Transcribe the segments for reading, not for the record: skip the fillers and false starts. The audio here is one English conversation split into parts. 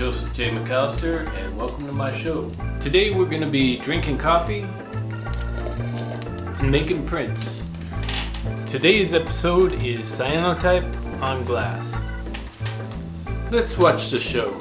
Joseph J. McAllister, and welcome to my show. Today we're going to be drinking coffee and making prints. Today's episode is Cyanotype on glass. Let's watch the show.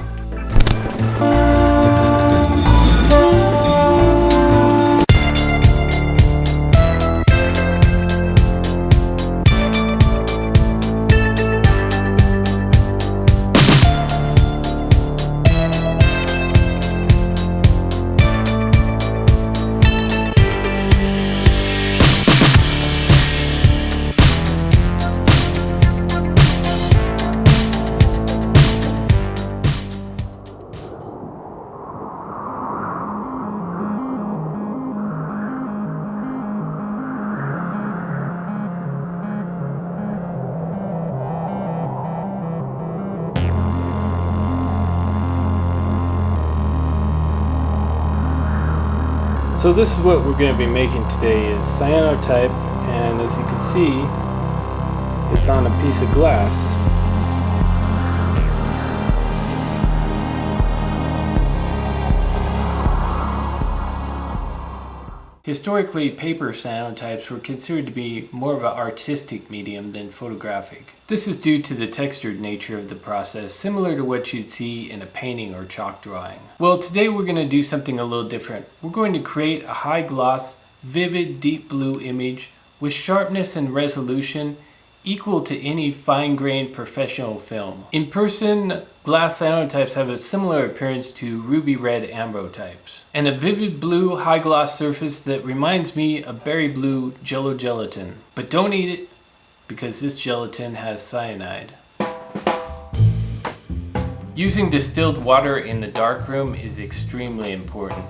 So this is what we're going to be making today is cyanotype, and as you can see, it's on a piece of glass. Historically, paper cyanotypes were considered to be more of an artistic medium than photographic. This is due to the textured nature of the process, similar to what you'd see in a painting or chalk drawing. Well, today we're going to do something a little different. We're going to create a high gloss, vivid deep blue image with sharpness and resolution equal to any fine-grained professional film. In person, glass cyanotypes have a similar appearance to ruby red ambrotypes, and a vivid blue high gloss surface that reminds me of berry blue jello gelatin. But don't eat it, because this gelatin has cyanide. Using distilled water in the darkroom is extremely important.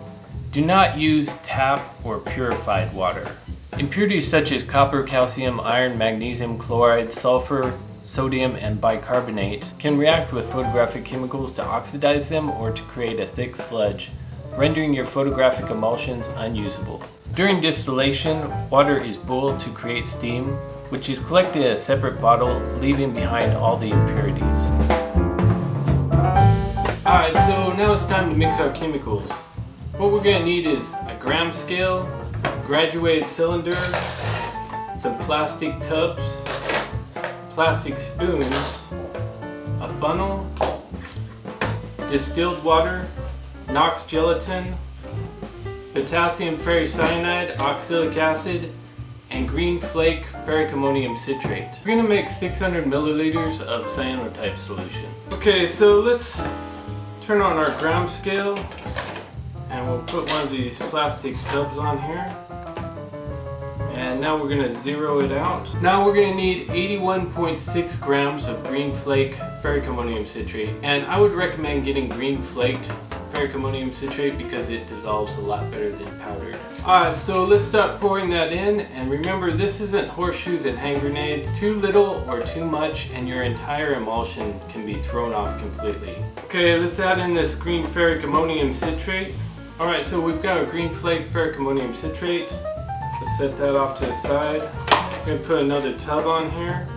Do not use tap or purified water. Impurities such as copper, calcium, iron, magnesium, chloride, sulfur, sodium, and bicarbonate can react with photographic chemicals to oxidize them or to create a thick sludge, rendering your photographic emulsions unusable. During distillation, water is boiled to create steam, which is collected in a separate bottle, leaving behind all the impurities. Alright, so now it's time to mix our chemicals. What we're going to need is a gram scale, graduated cylinder, some plastic tubs, plastic spoons, a funnel, distilled water, Knox gelatin, potassium ferricyanide, oxalic acid, and green flake ferric ammonium citrate. We're going to make 600 milliliters of cyanotype solution. Okay, so let's turn on our gram scale, and we'll put one of these plastic tubs on here. And now we're going to zero it out. Now we're going to need 81.6 grams of green flake ferric ammonium citrate. And I would recommend getting green flaked ferric ammonium citrate because it dissolves a lot better than powdered. Alright, so let's start pouring that in. And remember, this isn't horseshoes and hand grenades. Too little or too much and your entire emulsion can be thrown off completely. Okay, let's add in this green ferric ammonium citrate. Alright, so we've got our green flake ferric ammonium citrate. Let's set that off to the side. We're going to put another tub on here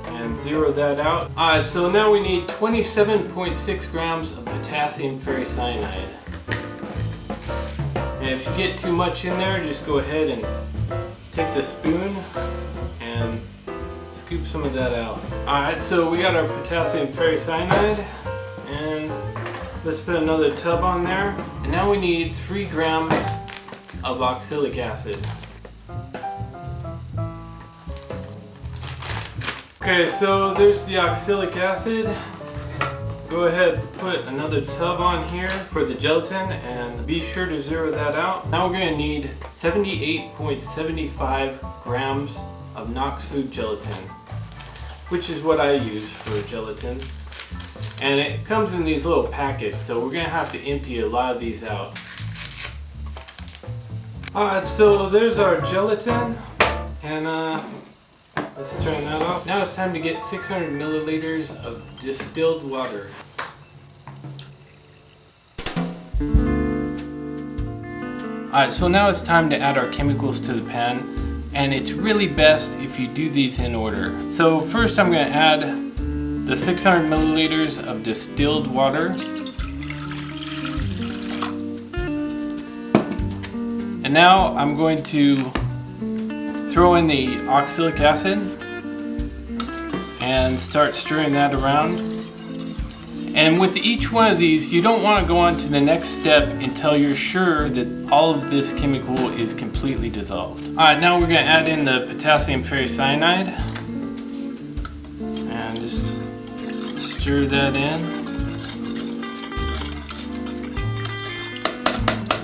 and zero that out. Alright, so now we need 27.6 grams of potassium ferricyanide. And if you get too much in there, just go ahead and take the spoon and scoop some of that out. Alright, so we got our potassium ferricyanide, and let's put another tub on there. And now we need 3 grams of oxalic acid. Okay, so there's the oxalic acid. Go ahead and put another tub on here for the gelatin and be sure to zero that out. Now we're going to need 78.75 grams of Knox food gelatin, which is what I use for gelatin. And it comes in these little packets, so we're going to have to empty a lot of these out. Alright, so there's our gelatin, and let's turn that off. Now it's time to get 600 milliliters of distilled water. Alright, so now it's time to add our chemicals to the pan, and it's really best if you do these in order. So first I'm going to add the 600 milliliters of distilled water. And now I'm going to throw in the oxalic acid and start stirring that around. And with each one of these, you don't want to go on to the next step until you're sure that all of this chemical is completely dissolved. Alright, now we're going to add in the potassium ferricyanide and just stir that in.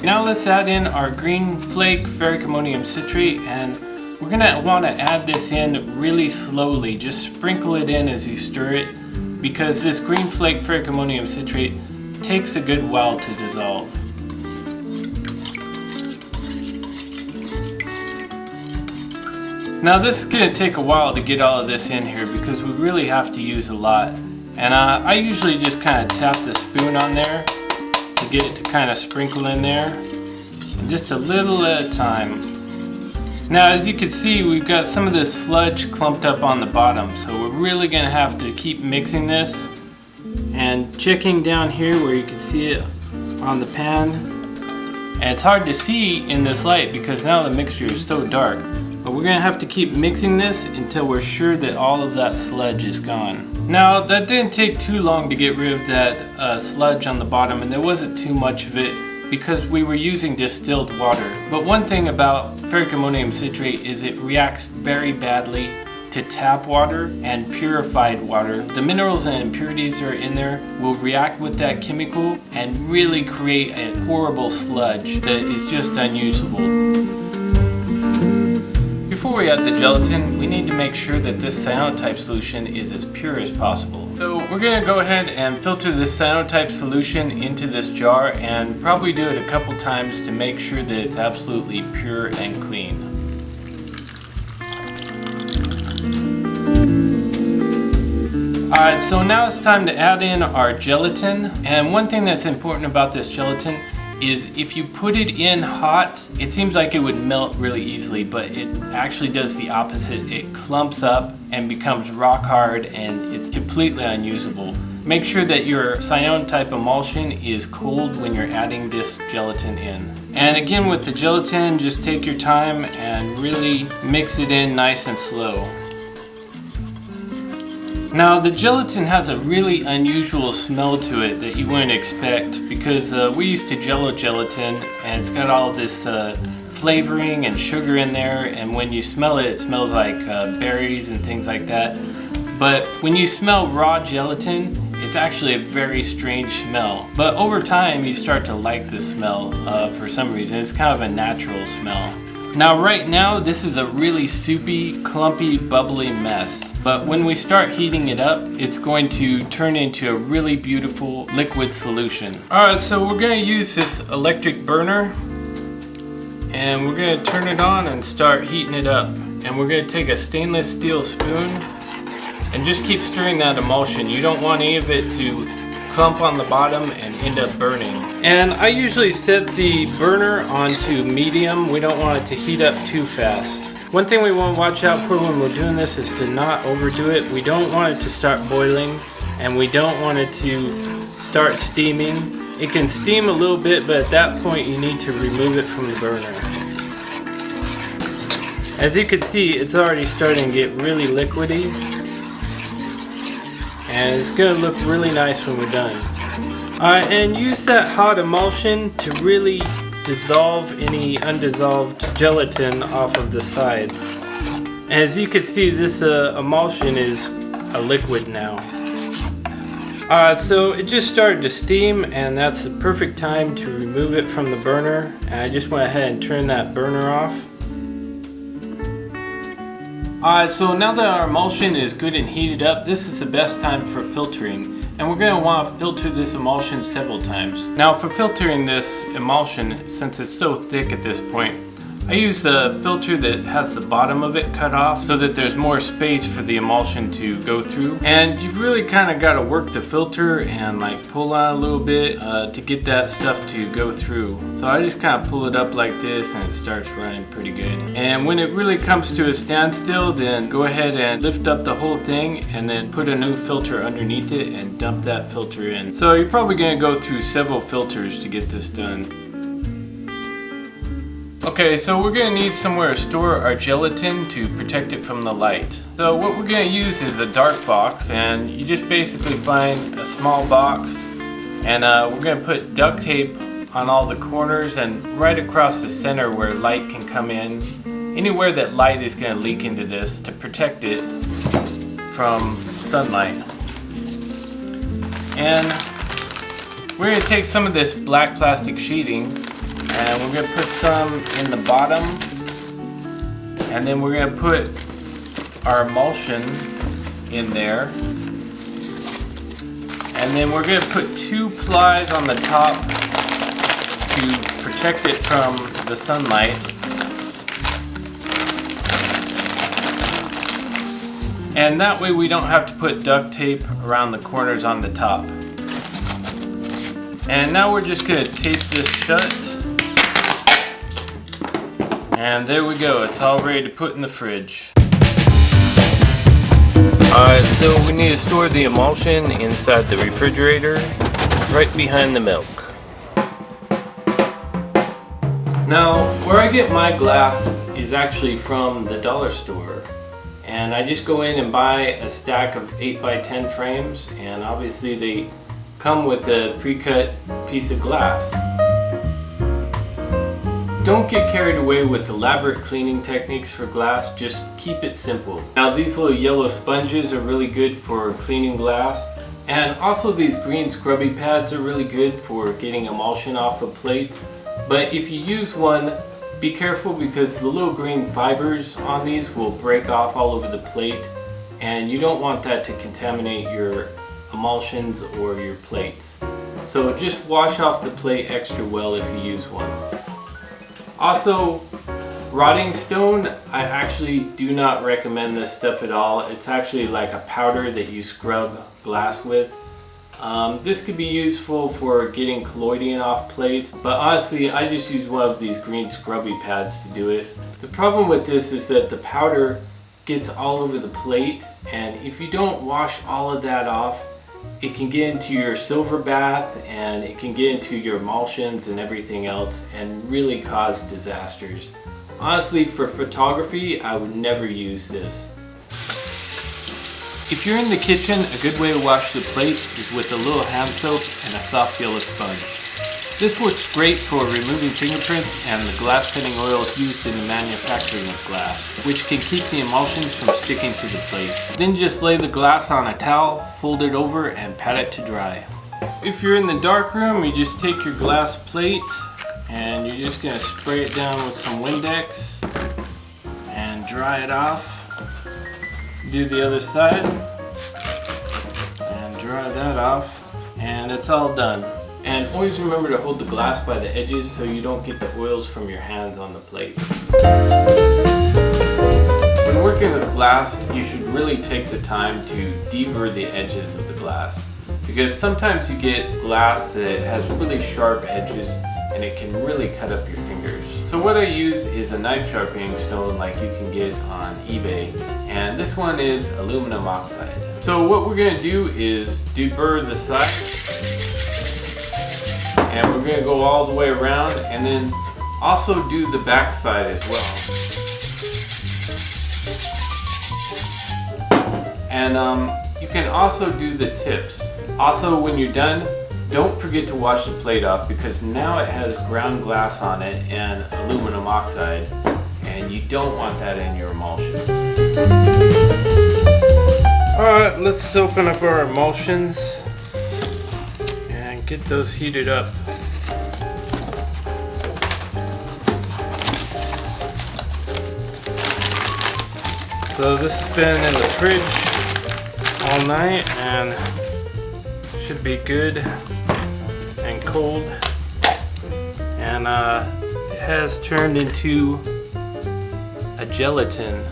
Now let's add in our green flake ferric ammonium citrate, and we're going to want to add this in really slowly. Just sprinkle it in as you stir it, because this green flake ferric ammonium citrate takes a good while to dissolve. Now this is going to take a while to get all of this in here because we really have to use a lot. And I usually just kind of tap the spoon on there to get it to kind of sprinkle in there, just a little at a time. Now as you can see, we've got some of this sludge clumped up on the bottom, so we're really going to have to keep mixing this and checking down here where you can see it on the pan. And it's hard to see in this light because now the mixture is so dark, but we're going to have to keep mixing this until we're sure that all of that sludge is gone. Now that didn't take too long to get rid of that sludge on the bottom, and there wasn't too much of it because we were using distilled water. But one thing about ferric ammonium citrate is it reacts very badly to tap water and purified water. The minerals and impurities that are in there will react with that chemical and really create a horrible sludge that is just unusable. Before we add the gelatin, we need to make sure that this cyanotype solution is as pure as possible. So we're going to go ahead and filter this cyanotype solution into this jar and probably do it a couple times to make sure that it's absolutely pure and clean. Alright, so now it's time to add in our gelatin. And one thing that's important about this gelatin is if you put it in hot, it seems like it would melt really easily, but it actually does the opposite. It clumps up and becomes rock hard and it's completely unusable. Make sure that your cyanotype emulsion is cold when you're adding this gelatin in. And again, with the gelatin, just take your time and really mix it in nice and slow. Now the gelatin has a really unusual smell to it that you wouldn't expect because we used to jello gelatin and it's got all this flavoring and sugar in there, and when you smell it, it smells like berries and things like that. But when you smell raw gelatin, it's actually a very strange smell. But over time you start to like the smell for some reason. It's kind of a natural smell. Now right now this is a really soupy, clumpy, bubbly mess. But when we start heating it up, it's going to turn into a really beautiful liquid solution. Alright, so we're going to use this electric burner and we're going to turn it on and start heating it up. And we're going to take a stainless steel spoon and just keep stirring that emulsion. You don't want any of it to clump on the bottom and end up burning. And I usually set the burner onto medium. We don't want it to heat up too fast. One thing we want to watch out for when we're doing this is to not overdo it. We don't want it to start boiling and we don't want it to start steaming. It can steam a little bit, but at that point you need to remove it from the burner. As you can see, it's already starting to get really liquidy. And it's going to look really nice when we're done. Alright, and use that hot emulsion to really dissolve any undissolved gelatin off of the sides. And as you can see, this emulsion is a liquid now. Alright, so it just started to steam, and that's the perfect time to remove it from the burner. And I just went ahead and turned that burner off. Alright, so now that our emulsion is good and heated up, this is the best time for filtering. And we're going to want to filter this emulsion several times. Now for filtering this emulsion, since it's so thick at this point, I use the filter that has the bottom of it cut off so that there's more space for the emulsion to go through. And you've really kind of got to work the filter and like pull on a little bit to get that stuff to go through. So I just kind of pull it up like this and it starts running pretty good. And when it really comes to a standstill, then go ahead and lift up the whole thing and then put a new filter underneath it and dump that filter in. So you're probably going to go through several filters to get this done. Okay, so we're going to need somewhere to store our gelatin to protect it from the light. So what we're going to use is a dark box, and you just basically find a small box, and we're going to put duct tape on all the corners and right across the center where light can come in. Anywhere that light is going to leak into this to protect it from sunlight. And we're going to take some of this black plastic sheeting and we're going to put some in the bottom, and then we're going to put our emulsion in there, and then we're going to put 2 plies on the top to protect it from the sunlight. And that way we don't have to put duct tape around the corners on the top. And now we're just going to tape this shut. And there we go, it's all ready to put in the fridge. Alright, so we need to store the emulsion inside the refrigerator, right behind the milk. Now, where I get my glass is actually from the dollar store. And I just go in and buy a stack of 8x10 frames, and obviously they come with a pre-cut piece of glass. Don't get carried away with elaborate cleaning techniques for glass, just keep it simple. Now these little yellow sponges are really good for cleaning glass, and also these green scrubby pads are really good for getting emulsion off a plate. But if you use one, be careful because the little green fibers on these will break off all over the plate, and you don't want that to contaminate your emulsions or your plates. So just wash off the plate extra well if you use one. Also, rotting stone, I actually do not recommend this stuff at all. It's actually like a powder that you scrub glass with. This could be useful for getting collodion off plates, but honestly I just use one of these green scrubby pads to do it. The problem with this is that the powder gets all over the plate, and if you don't wash all of that off, it can get into your silver bath and it can get into your emulsions and everything else and really cause disasters. Honestly, for photography, I would never use this. If you're in the kitchen, a good way to wash the plates is with a little hand soap and a soft yellow sponge. This works great for removing fingerprints and the glass cutting oils used in the manufacturing of glass, which can keep the emulsions from sticking to the plate. Then just lay the glass on a towel, fold it over, and pat it to dry. If you're in the dark room, you just take your glass plate and you're just going to spray it down with some Windex and dry it off. Do the other side and dry that off, and it's all done. And always remember to hold the glass by the edges so you don't get the oils from your hands on the plate. When working with glass, you should really take the time to deburr the edges of the glass, because sometimes you get glass that has really sharp edges and it can really cut up your fingers. So what I use is a knife sharpening stone like you can get on eBay, and this one is aluminum oxide. So what we're going to do is deburr the side, and we're going to go all the way around, and then also do the back side as well. And you can also do the tips. Also, when you're done, don't forget to wash the plate off, because now it has ground glass on it and aluminum oxide, and you don't want that in your emulsions. Alright, let's open up our emulsions and get those heated up. So this has been in the fridge all night and should be good and cold, and it has turned into a gelatin.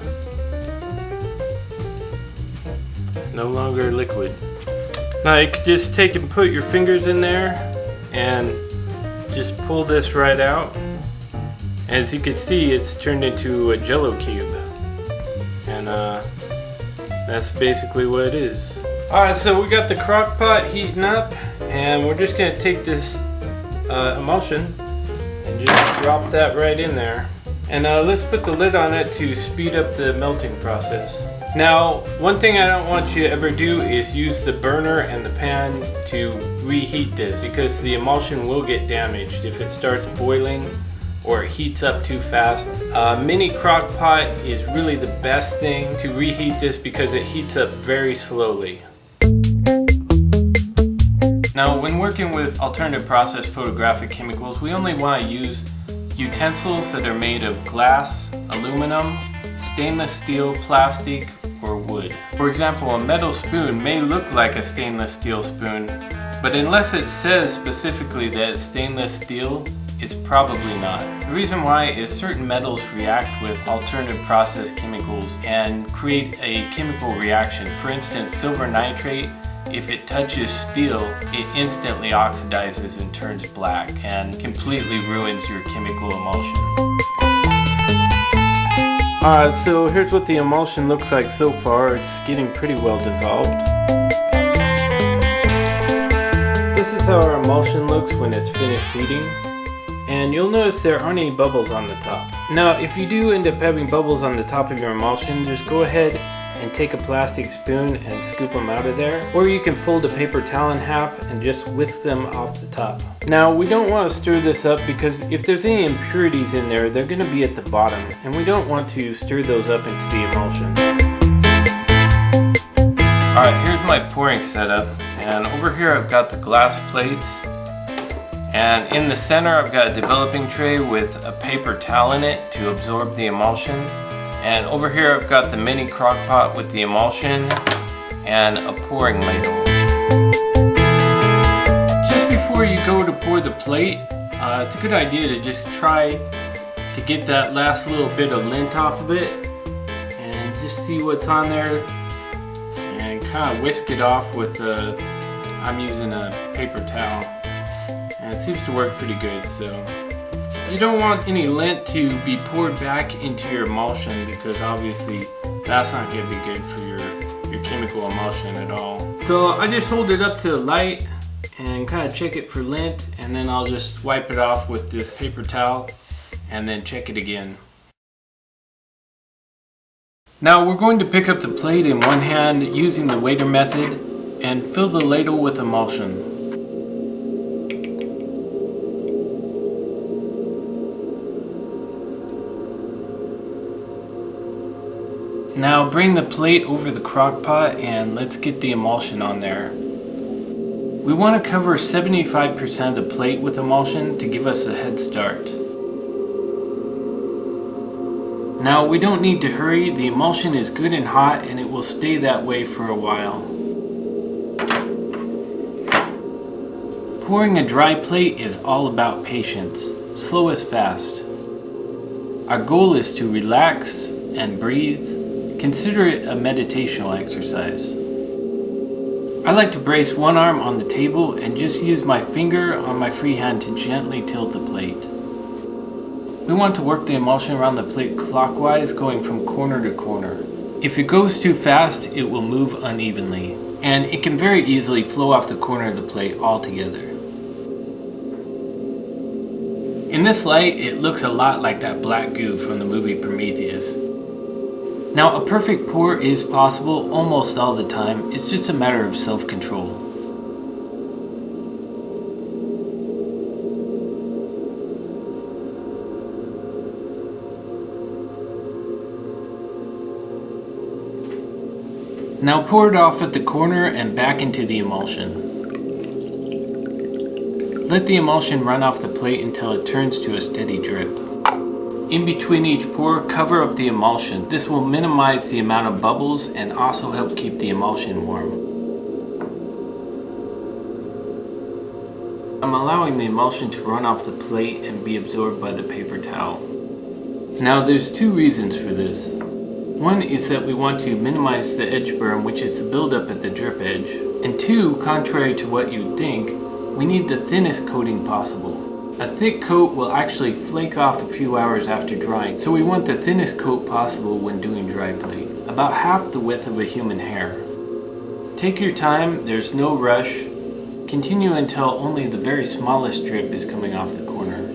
It's no longer liquid. Now you could just take and put your fingers in there and just pull this right out. As you can see, it's turned into a jello cube, and that's basically what it is. Alright, so we got the crock pot heating up, and we're just going to take this emulsion And just drop that right in there. And let's put the lid on it to speed up the melting process. Now, one thing I don't want you to ever do is use the burner and the pan to reheat this, because the emulsion will get damaged if it starts boiling or it heats up too fast. Mini crock pot is really the best thing to reheat this because it heats up very slowly. Now, when working with alternative process photographic chemicals, we only want to use utensils that are made of glass, aluminum, stainless steel, plastic, or wood. For example, a metal spoon may look like a stainless steel spoon, but unless it says specifically that it's stainless steel, it's probably not. The reason why is certain metals react with alternative process chemicals and create a chemical reaction. For instance, silver nitrate, if it touches steel, it instantly oxidizes and turns black and completely ruins your chemical emulsion. Alright, so here's what the emulsion looks like so far. It's getting pretty well dissolved. This is how our emulsion looks when it's finished heating. And you'll notice there aren't any bubbles on the top. Now, if you do end up having bubbles on the top of your emulsion, just go ahead and take a plastic spoon and scoop them out of there. Or you can fold a paper towel in half and just whisk them off the top. Now, we don't want to stir this up because if there's any impurities in there, they're going to be at the bottom, and we don't want to stir those up into the emulsion. Alright, here's my pouring setup, and over here I've got the glass plates, and in the center I've got a developing tray with a paper towel in it to absorb the emulsion. And over here I've got the mini crock pot with the emulsion and a pouring ladle. Just before you go to pour the plate, it's a good idea to just try to get that last little bit of lint off of it and just see what's on there and kind of whisk it off with I'm using a paper towel, and it seems to work pretty good. So you don't want any lint to be poured back into your emulsion because obviously that's not going to be good for your chemical emulsion at all. So I just hold it up to the light and kind of check it for lint, and then I'll just wipe it off with this paper towel and then check it again. Now we're going to pick up the plate in one hand using the waiter method and fill the ladle with emulsion. Now bring the plate over the crock pot and let's get the emulsion on there. We want to cover 75% of the plate with emulsion to give us a head start. Now we don't need to hurry, the emulsion is good and hot and it will stay that way for a while. Pouring a dry plate is all about patience. Slow is fast. Our goal is to relax and breathe. Consider it a meditational exercise. I like to brace one arm on the table and just use my finger on my free hand to gently tilt the plate. We want to work the emulsion around the plate clockwise, going from corner to corner. If it goes too fast, it will move unevenly, and it can very easily flow off the corner of the plate altogether. In this light, it looks a lot like that black goo from the movie Prometheus. Now, a perfect pour is possible almost all the time. It's just a matter of self-control. Now pour it off at the corner and back into the emulsion. Let the emulsion run off the plate until it turns to a steady drip. In between each pour, cover up the emulsion. This will minimize the amount of bubbles and also help keep the emulsion warm. I'm allowing the emulsion to run off the plate and be absorbed by the paper towel. Now there's two reasons for this. One is that we want to minimize the edge burn, which is the buildup at the drip edge. And two, contrary to what you'd think, we need the thinnest coating possible. A thick coat will actually flake off a few hours after drying, so we want the thinnest coat possible when doing dry plate, about half the width of a human hair. Take your time, there's no rush. Continue until only the very smallest drip is coming off the corner.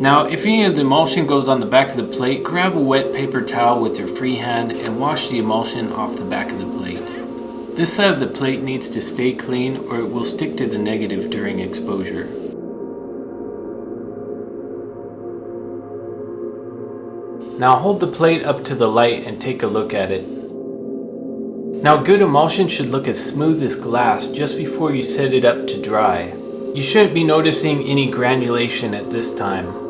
Now, if any of the emulsion goes on the back of the plate, grab a wet paper towel with your free hand and wash the emulsion off the back of the plate. This side of the plate needs to stay clean or it will stick to the negative during exposure. Now hold the plate up to the light and take a look at it. Now good emulsion should look as smooth as glass just before you set it up to dry. You shouldn't be noticing any granulation at this time.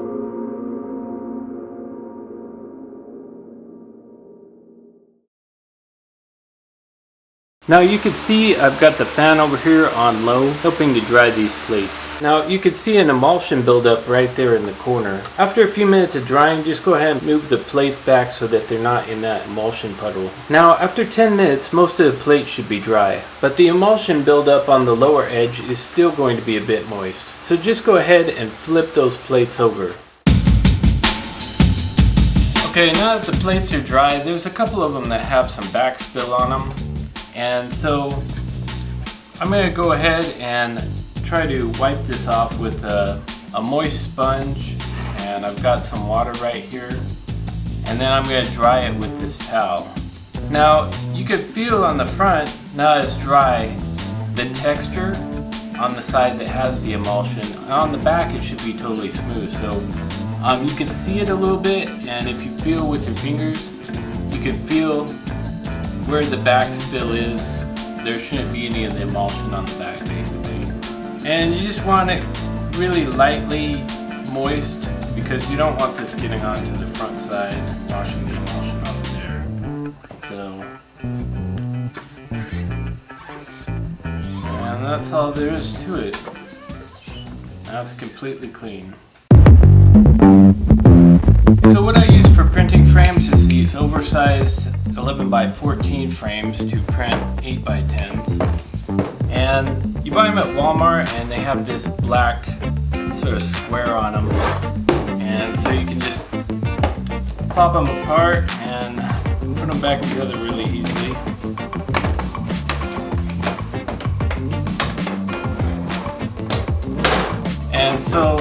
Now you can see I've got the fan over here on low, helping to dry these plates. Now you can see an emulsion buildup right there in the corner. After a few minutes of drying, just go ahead and move the plates back so that they're not in that emulsion puddle. Now after 10 minutes, most of the plate should be dry, but the emulsion buildup on the lower edge is still going to be a bit moist. So just go ahead and flip those plates over. Okay, now that the plates are dry, there's a couple of them that have some backspill on them. And so I'm going to go ahead and try to wipe this off with a moist sponge, and I've got some water right here, and then I'm going to dry it with this towel. Now you can feel on the front, now it's dry, the texture on the side that has the emulsion. On the back it should be totally smooth, so you can see it a little bit, and if you feel with your fingers you can feel where the back spill is. There shouldn't be any of the emulsion on the back basically. And you just want it really lightly moist because you don't want this getting onto the front side, washing the emulsion off there. So, and that's all there is to it. Now it's completely clean. So what I use for printing frames is these oversized 11 by 14 frames to print 8 by 10s. And you buy them at Walmart and they have this black sort of square on them. And so you can just pop them apart and put them back together really easily. And so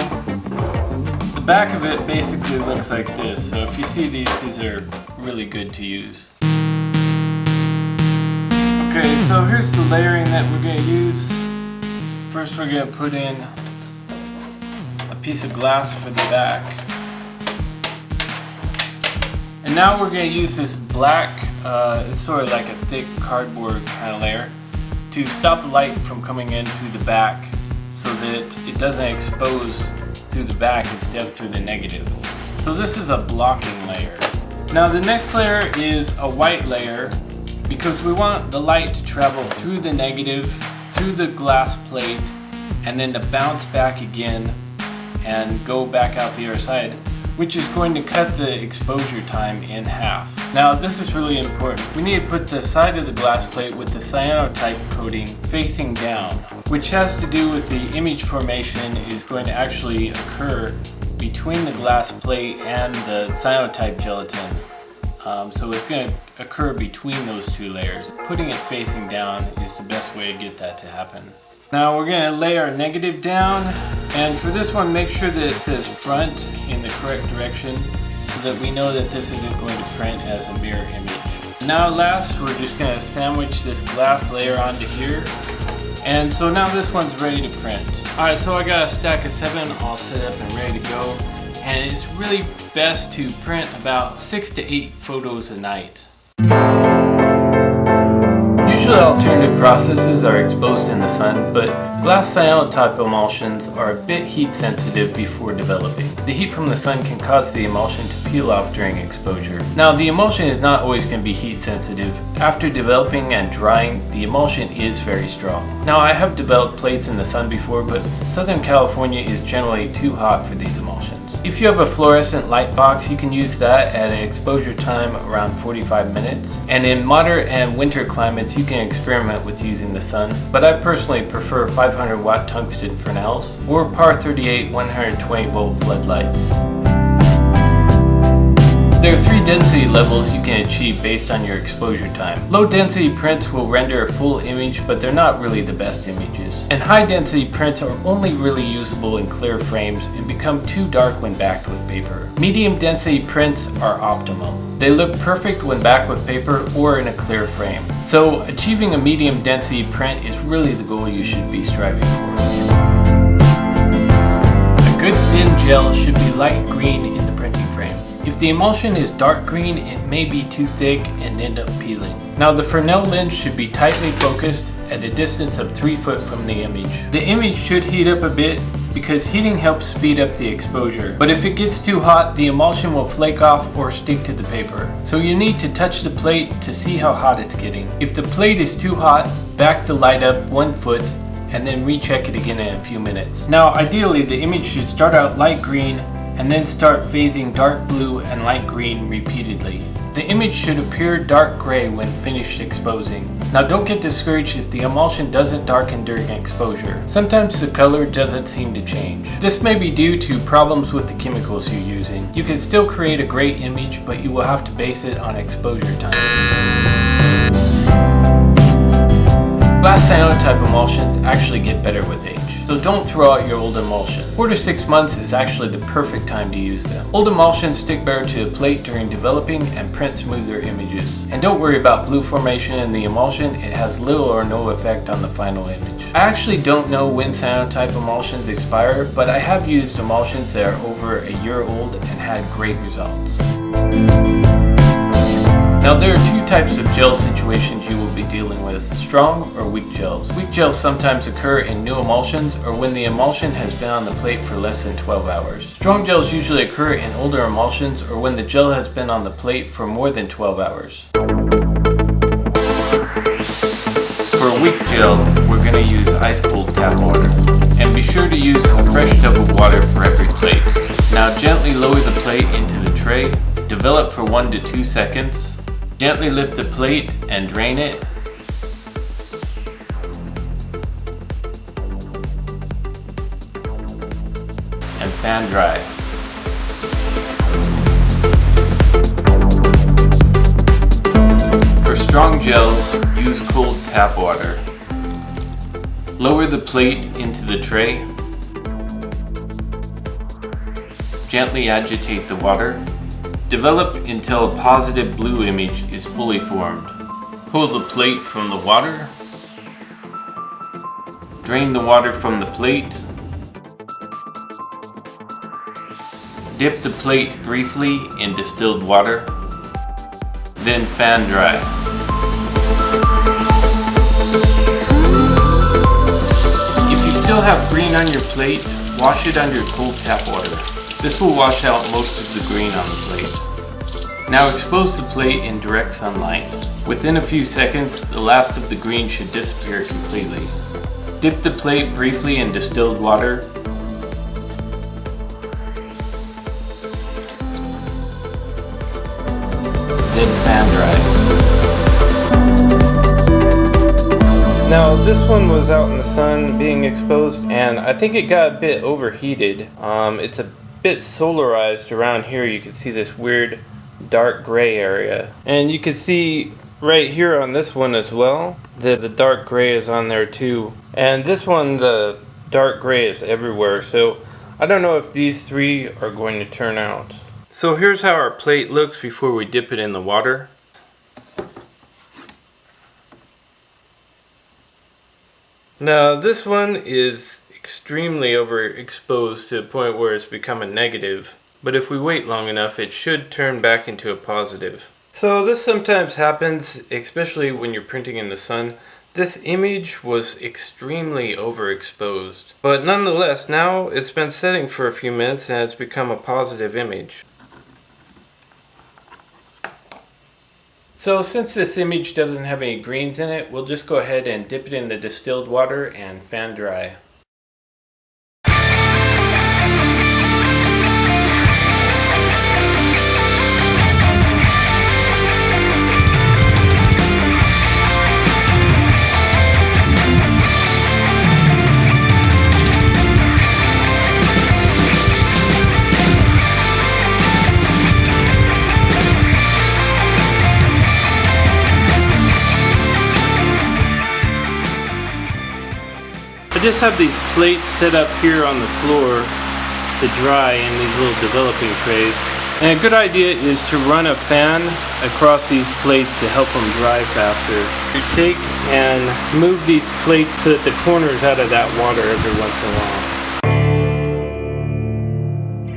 the back of it basically looks like this. So if you see these are really good to use. Okay, so here's the layering that we're going to use. First we're going to put in a piece of glass for the back. And now we're going to use this black, it's sort of like a thick cardboard kind of layer, to stop light from coming in through the back so that it doesn't expose through the back instead of through the negative. So this is a blocking layer. Now the next layer is a white layer because we want the light to travel through the negative, through the glass plate, and then to bounce back again and go back out the other side, which is going to cut the exposure time in half. Now this is really important. We need to put the side of the glass plate with the cyanotype coating facing down, which has to do with the image formation is going to actually occur between the glass plate and the cyanotype gelatin. So it's going to occur between those two layers. Putting it facing down is the best way to get that to happen. Now we're going to lay our negative down, and for this one make sure that it says front in the correct direction so that we know that this isn't going to print as a mirror image. Now last we're just going to sandwich this glass layer onto here, and so now this one's ready to print. Alright, so I got a stack of 7 all set up and ready to go, and it's really best to print about 6 to 8 photos a night. Usually alternative processes are exposed in the sun, but glass cyanotype emulsions are a bit heat sensitive before developing. The heat from the sun can cause the emulsion to peel off during exposure. Now the emulsion is not always going to be heat sensitive. After developing and drying, the emulsion is very strong. Now I have developed plates in the sun before, but Southern California is generally too hot for these emulsions. If you have a fluorescent light box, you can use that at an exposure time around 45 minutes. And in moderate and winter climates, you can experiment with using the sun, but I personally prefer 500 watt tungsten Fresnels or par 38 120 volt floodlights. There are 3 density levels you can achieve based on your exposure time. Low density prints will render a full image, but they're not really the best images. And high density prints are only really usable in clear frames and become too dark when backed with paper. Medium density prints are optimal. They look perfect when backed with paper or in a clear frame. So achieving a medium density print is really the goal you should be striving for. A good thin gel should be light green in the printing frame. If the emulsion is dark green, it may be too thick and end up peeling. Now the Fresnel lens should be tightly focused at a distance of 3 foot from the image. The image should heat up a bit because heating helps speed up the exposure. But if it gets too hot, the emulsion will flake off or stick to the paper. So you need to touch the plate to see how hot it's getting. If the plate is too hot, back the light up 1 foot and then recheck it again in a few minutes. Now ideally the image should start out light green and then start phasing dark blue and light green repeatedly. The image should appear dark gray when finished exposing. Now don't get discouraged if the emulsion doesn't darken during exposure. Sometimes the color doesn't seem to change. This may be due to problems with the chemicals you're using. You can still create a great image, but you will have to base it on exposure time. Glass cyanotype emulsions actually get better with age, so don't throw out your old emulsion. 4 to 6 months is actually the perfect time to use them. Old emulsions stick better to the plate during developing and print smoother images. And don't worry about blue formation in the emulsion, it has little or no effect on the final image. I actually don't know when cyanotype emulsions expire, but I have used emulsions that are over a year old and had great results. Now there are 2 types of gel situations you will be dealing with, strong or weak gels. Weak gels sometimes occur in new emulsions or when the emulsion has been on the plate for less than 12 hours. Strong gels usually occur in older emulsions or when the gel has been on the plate for more than 12 hours. For a weak gel, we're going to use ice cold tap water. And be sure to use a fresh tub of water for every plate. Now gently lower the plate into the tray, develop for 1 to 2 seconds. Gently lift the plate and drain it. And fan dry. For strong gels, use cold tap water. Lower the plate into the tray. Gently agitate the water. Develop until a positive blue image is fully formed. Pull the plate from the water. Drain the water from the plate. Dip the plate briefly in distilled water. Then fan dry. If you still have green on your plate, wash it under cold tap water. This will wash out most of the green on the plate. Now expose the plate in direct sunlight. Within a few seconds, the last of the green should disappear completely. Dip the plate briefly in distilled water. Then fan dry. Now this one was out in the sun being exposed and I think it got a bit overheated. It's a bit solarized around here. You can see this weird dark gray area, and you can see right here on this one as well the dark gray is on there too, and this one the dark gray is everywhere, so I don't know if these 3 are going to turn out. So here's how our plate looks before we dip it in the water. Now this one is extremely overexposed to the point where it's become a negative. But if we wait long enough, it should turn back into a positive. So this sometimes happens, especially when you're printing in the sun. This image was extremely overexposed. But nonetheless, now it's been setting for a few minutes and it's become a positive image. So since this image doesn't have any greens in it, we'll just go ahead and dip it in the distilled water and fan dry. just have these plates set up here on the floor to dry in these little developing trays. And a good idea is to run a fan across these plates to help them dry faster. You take and move these plates so that the corner's out of that water every once in a while.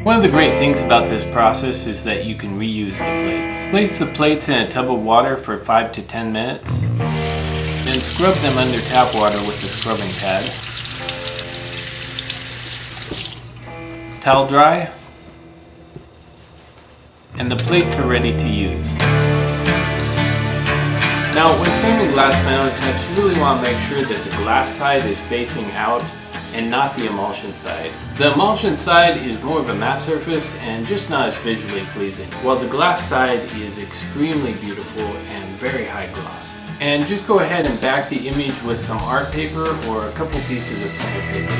One of the great things about this process is that you can reuse the plates. Place the plates in a tub of water for 5 to 10 minutes. Then scrub them under tap water with a scrubbing pad. Towel dry. And the plates are ready to use. Now, when framing glass cyanotypes, you really want to make sure that the glass side is facing out and not the emulsion side. The emulsion side is more of a matte surface and just not as visually pleasing, while the glass side is extremely beautiful and very high gloss. And just go ahead and back the image with some art paper or a couple pieces of printer paper.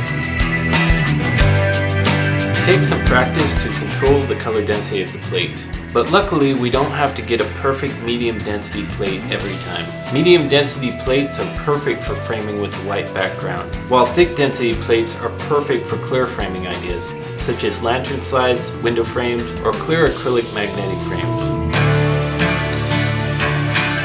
It takes some practice to control the color density of the plate, but luckily we don't have to get a perfect medium density plate every time. Medium density plates are perfect for framing with a white background, while thick density plates are perfect for clear framing ideas, such as lantern slides, window frames, or clear acrylic magnetic frames.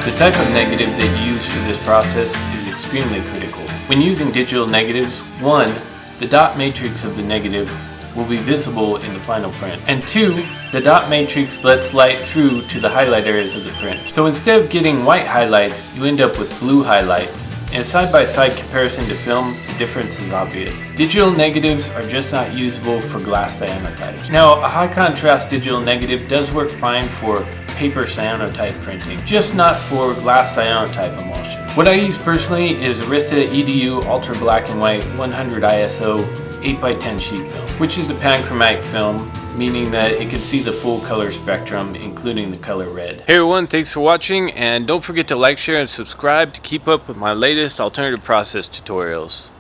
The type of negative that you use for this process is extremely critical. When using digital negatives, 1. The dot matrix of the negative will be visible in the final print. And 2, the dot matrix lets light through to the highlight areas of the print. So instead of getting white highlights, you end up with blue highlights. In a side-by-side comparison to film, the difference is obvious. Digital negatives are just not usable for glass cyanotypes. Now, a high contrast digital negative does work fine for paper cyanotype printing, just not for glass cyanotype emulsion. What I use personally is Arista EDU Ultra Black and White 100 ISO 8x10 sheet film, which is a panchromatic film, meaning that it can see the full color spectrum, including the color red. Hey everyone, thanks for watching, and don't forget to like, share, and subscribe to keep up with my latest alternative process tutorials.